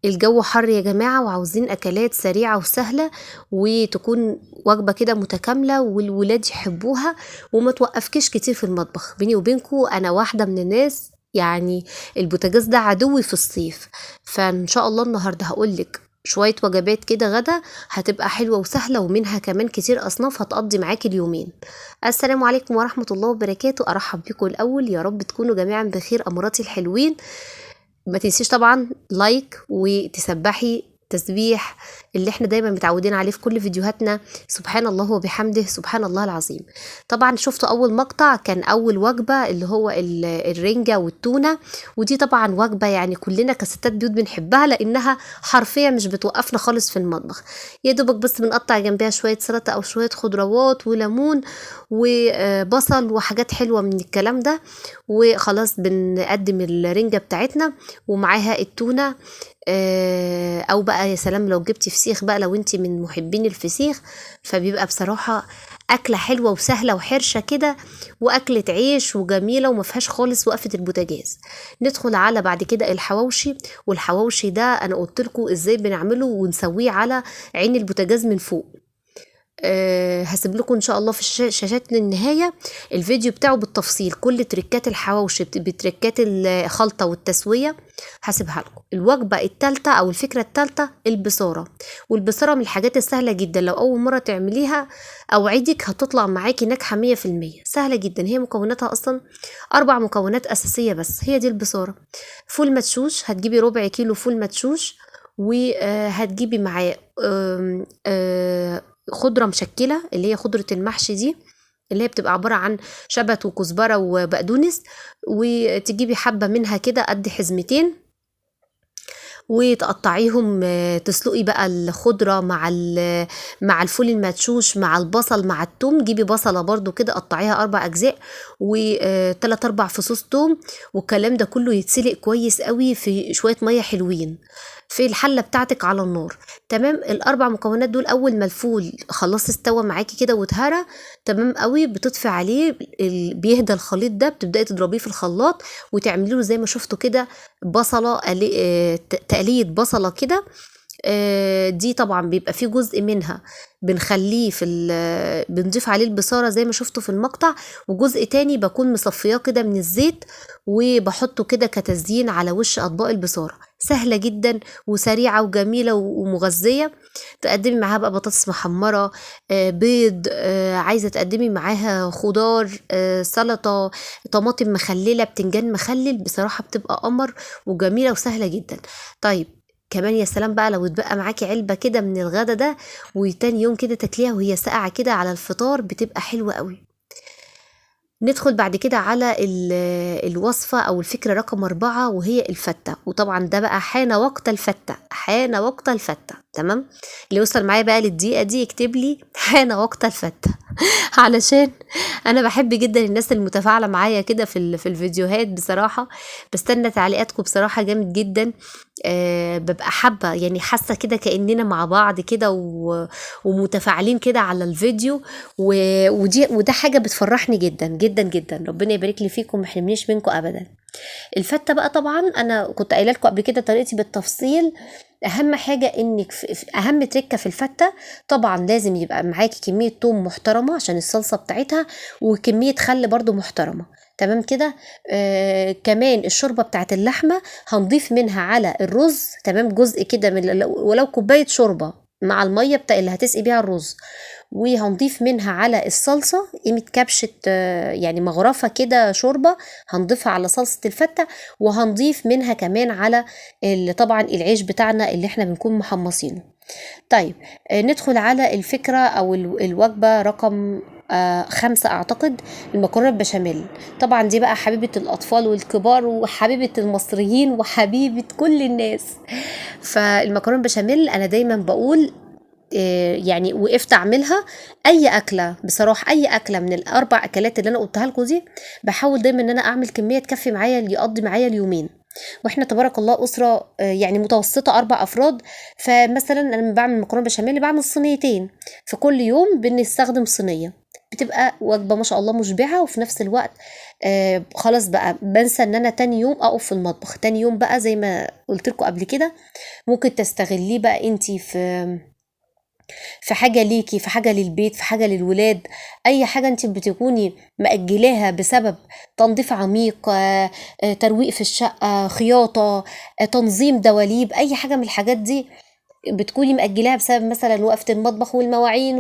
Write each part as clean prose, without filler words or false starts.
الجو حر يا جماعة وعاوزين أكلات سريعة وسهلة وتكون وجبة كده متكاملة والولاد يحبوها وما توقفكش كتير في المطبخ. بيني وبينكو أنا واحدة من الناس يعني البوتاجاز ده عدوي في الصيف، فإن شاء الله النهاردة هقولك شوية وجبات كده غدا هتبقى حلوة وسهلة ومنها كمان كتير أصناف هتقضي معاكي اليومين. السلام عليكم ورحمة الله وبركاته. أرحب بكم الأول، يا رب تكونوا جميعا بخير أموراتي الحلوين. ما تنسيش طبعا لايك وتسبحي تسبيح اللي احنا دايما متعودين عليه في كل فيديوهاتنا، سبحان الله وبحمده سبحان الله العظيم. طبعا شفتوا اول مقطع كان اول وجبة اللي هو الرنجة والتونة، ودي طبعا وجبة يعني كلنا كستات بيوت بنحبها لانها حرفيا مش بتوقفنا خالص في المطبخ. يا دوبك بس بنقطع جنبها شوية سلطة او شوية خضروات وليمون وبصل وحاجات حلوة من الكلام ده، وخلاص بنقدم الرنجة بتاعتنا ومعاها التونة. او بقى يا سلام لو جبتي فسيخ بقى، لو انت من محبين الفسيخ فبيبقى بصراحة أكلة حلوة وسهلة وحرشة كده، وأكلة عيش وجميلة وما فيهاش خالص وقفة البوتاجاز. ندخل على بعد كده الحواوشي، والحواوشي ده أنا قلت لكم إزاي بنعمله ونسويه على عين البوتاجاز من فوق. هسيب لكم ان شاء الله في شاشات للنهايه الفيديو بتاعه بالتفصيل، كل تريكات الحواوشي بتريكات الخلطه والتسويه هسيبها لكم. الوجبه الثالثه او الفكره الثالثه البصاره، والبصاره من الحاجات السهله جدا، لو اول مره تعمليها اوعدك هتطلع معاكي ناجحه 100%. سهله جدا، هي مكوناتها اصلا 4 مكونات اساسيه بس، هي دي البصاره. فول مدشوش، هتجيبي ربع كيلو فول مدشوش وهتجيبي معاه خضرة مشكلة اللي هي خضرة المحشي دي، اللي هي بتبقى عبارة عن شبت وكزبرة وبقدونس، وتجيبي حبة منها كده قد حزمتين وتقطعيهم. تسلقي بقى الخضرة مع الفول المدشوش مع البصل مع التوم. جيبي بصلة برضو كده قطعيها 4 أجزاء و3 4 فصوص توم، والكلام ده كله يتسلق كويس قوي في شوية مية حلوين في الحلة بتاعتك على النار. تمام، الأربع مكونات دول أول ما الفول خلاص استوى معاكي كده واتهرى تمام قوي بتطفي عليه، بيهدى الخليط ده، بتبدأي تضربيه في الخلاط وتعملي له زي ما شفتوا كده بصلة تقلية بصلة كده. دي طبعا بيبقى فيه جزء منها بنخليه بنضيف عليه البصارة زي ما شفتوا في المقطع، وجزء تاني بكون مصفياه كده من الزيت وبحطه كده كتزيين على وش أطباق البصارة. سهلة جدا وسريعة وجميلة ومغذية. تقدمي معاها بقى بطاطس محمرة، بيض، عايزة تقدمي معاها خضار، سلطة، طماطم مخللة، بتنجان مخلل، بصراحة بتبقى قمر وجميلة وسهلة جدا. طيب كمان يا سلام بقى لو اتبقى معاكي علبة كده من الغدا ده وتاني يوم كده تاكليها وهي ساقعة كده على الفطار بتبقى حلوة قوي. ندخل بعد كده على الوصفة أو الفكرة رقم 4 وهي الفتة، وطبعا ده بقى حان وقت الفتة، حان وقت الفتة. تمام، اللي وصل معايا بقى للدقيقة دي يكتب لي حان وقت الفتة علشان أنا بحب جدا الناس المتفاعلة معايا كده في الفيديوهات. بصراحة بستنى تعليقاتكم بصراحة جامد جدا. ببقى حابة يعني حاسة كده كأننا مع بعض كده ومتفاعلين كده على الفيديو، وده حاجة بتفرحني جدا جدا جدا. ربنا يبارك لي فيكم، ما يحرمنيش منكم أبدا. الفتة بقى طبعا أنا كنت قايله لكم قبل كده طريقتي بالتفصيل. أهم حاجة إنك أهم تركة في الفتة طبعا لازم يبقى معاكي كمية توم محترمة عشان الصلصة بتاعتها، وكمية خل برضو محترمة. تمام كده. كمان الشوربة بتاعت اللحمة هنضيف منها على الرز، تمام، جزء كده من ولو كوباية شوربة مع المية بتاع اللي هتسقي بيها الرز، وهنضيف منها على الصلصة قيمة كبشة يعني مغرفة كده شوربة هنضيفها على صلصة الفتة، وهنضيف منها كمان على طبعا العيش بتاعنا اللي احنا بنكون محمصينه. طيب ندخل على الفكرة أو الوجبة رقم 5 أعتقد، المكرونة بشاميل. طبعا دي بقى حبيبة الأطفال والكبار وحبيبة المصريين وحبيبة كل الناس. فالمكرونة بشاميل أنا دايما بقول يعني وقفت اعملها اي اكله بصراحه، اي اكله من الاربع اكلات اللي انا قلتها لكم دي بحاول دايما ان انا اعمل كميه تكفي معايا اللي يقضي معايا اليومين. واحنا تبارك الله اسره يعني متوسطه 4 افراد، فمثلا انا لما بعمل مكرونه بشاميل بعمل صينيتين، في كل يوم بنستخدم صينيه. بتبقى وجبة ما شاء الله مشبعة، وفي نفس الوقت خلاص بقى بنسى ان انا تاني يوم اقف في المطبخ. تاني يوم بقى زي ما قلت لكم قبل كده ممكن تستغليه بقى انتي في حاجة ليكي، في حاجة للبيت، في حاجة للولاد، أي حاجة أنت بتكوني مأجلاها بسبب تنظيف عميق، ترويق في الشقة، خياطة، تنظيم دواليب، أي حاجة من الحاجات دي بتكوني مأجلاها بسبب مثلا وقفة المطبخ والمواعين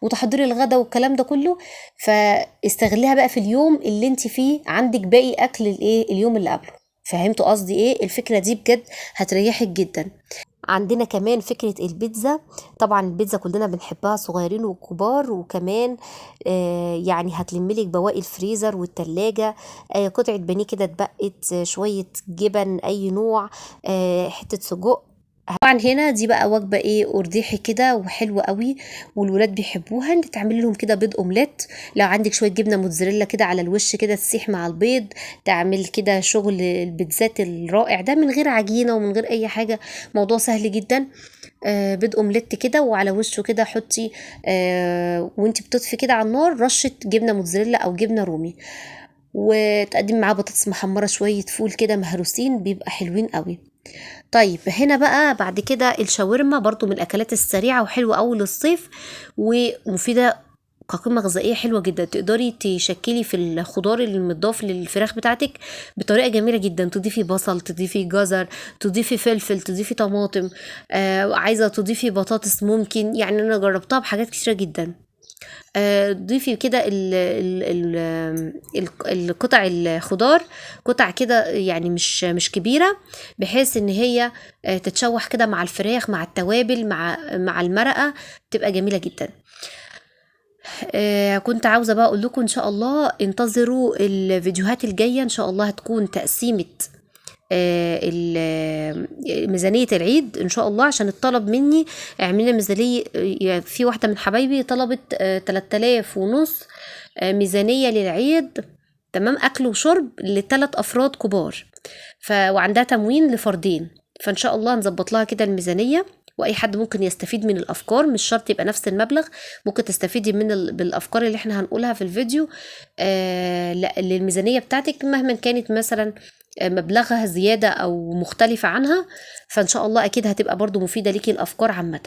وتحضير الغدا والكلام ده كله. فاستغلها بقى في اليوم اللي انت فيه عندك باقي أكل اليوم اللي قبله. فهمتوا قصدي ايه؟ الفكرة دي بجد هتريحك جدا. عندنا كمان فكرة البيتزا. طبعا البيتزا كلنا بنحبها صغيرين وكبار، وكمان يعني هتلملك بواقي الفريزر والتلاجة، قطعة بانيه كده اتبقت، شوية جبن أي نوع، حتة سجق. طبعا هنا دي بقى وجبة أرداحي كده وحلوة قوي، والولاد بيحبوها. انت تعملي لهم كده بيض اومليت، لو عندك شوية جبنة موتزاريلا كده على الوش كده تسيح مع البيض، تعمل كده شغل البيتزات الرائع ده من غير عجينة ومن غير اي حاجة. موضوع سهل جدا. بيض اومليت كده، وعلى وشه كده حطي وانت بتطفي كده على النار رشة جبنة موتزاريلا او جبنة رومي، وتقدمي معاه بطاطس محمرة، شوية فول كده مهروسين، بيبقى حلوين قوي. طيب هنا بقى بعد كده الشاورما برضو من الاكلات السريعه وحلوه قوي للصيف، ومفيده كقيمه غذائيه حلوه جدا. تقدري تشكلي في الخضار اللي متضاف للفراخ بتاعتك بطريقه جميله جدا. تضيفي بصل، تضيفي جزر، تضيفي فلفل، تضيفي طماطم، عايزه تضيفي بطاطس ممكن. يعني انا جربتها بحاجات كتيره جدا. ضيفي كده القطع الخضار، قطع كده يعني مش كبيرة، بحيث ان هي تتشوح كده مع الفراخ مع التوابل مع المرقة، تبقى جميلة جدا. كنت عاوزة بقى اقول لكم ان شاء الله انتظروا الفيديوهات الجاية، ان شاء الله هتكون تقسيمة ميزانية العيد ان شاء الله، عشان الطلب مني اعملي ميزانية. في واحدة من حبايبي طلبت 3000 ونص ميزانية للعيد، تمام، اكل وشرب ل3 افراد كبار، وعندها تموين لفردين. فان شاء الله نظبط لها كده الميزانية، واي حد ممكن يستفيد من الافكار، مش شرط يبقى نفس المبلغ، ممكن تستفيدي بالافكار اللي احنا هنقولها في الفيديو للميزانية بتاعتك مهما كانت مثلا مبلغها زيادة أو مختلفة عنها. فإن شاء الله أكيد هتبقى برضو مفيدة ليكي الأفكار عامة.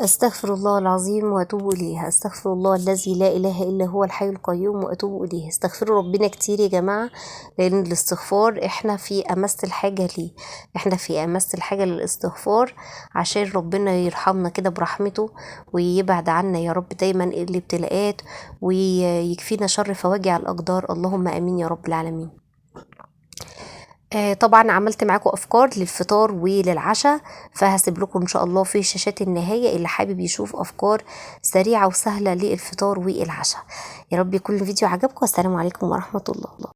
أستغفر الله العظيم وأتوب إليه. أستغفر الله الذي لا إله إلا هو الحي القيوم وأتوب إليه. استغفروا ربنا كتير يا جماعة، لأن الاستغفار إحنا في أمس الحاجة ليه. إحنا في أمس الحاجة للاستغفار، عشان ربنا يرحمنا كده برحمته، ويبعد عنا يا رب دايما الابتلاءات، ويكفينا شر فواجع الأقدار. اللهم آمين يا رب العالمين. طبعا عملت معاكم افكار للفطار وللعشاء، فهسيب لكم ان شاء الله في شاشات النهايه اللي حابب يشوف افكار سريعه وسهله للفطار والعشاء. يا رب يكون الفيديو عجبكم، والسلام عليكم ورحمه الله.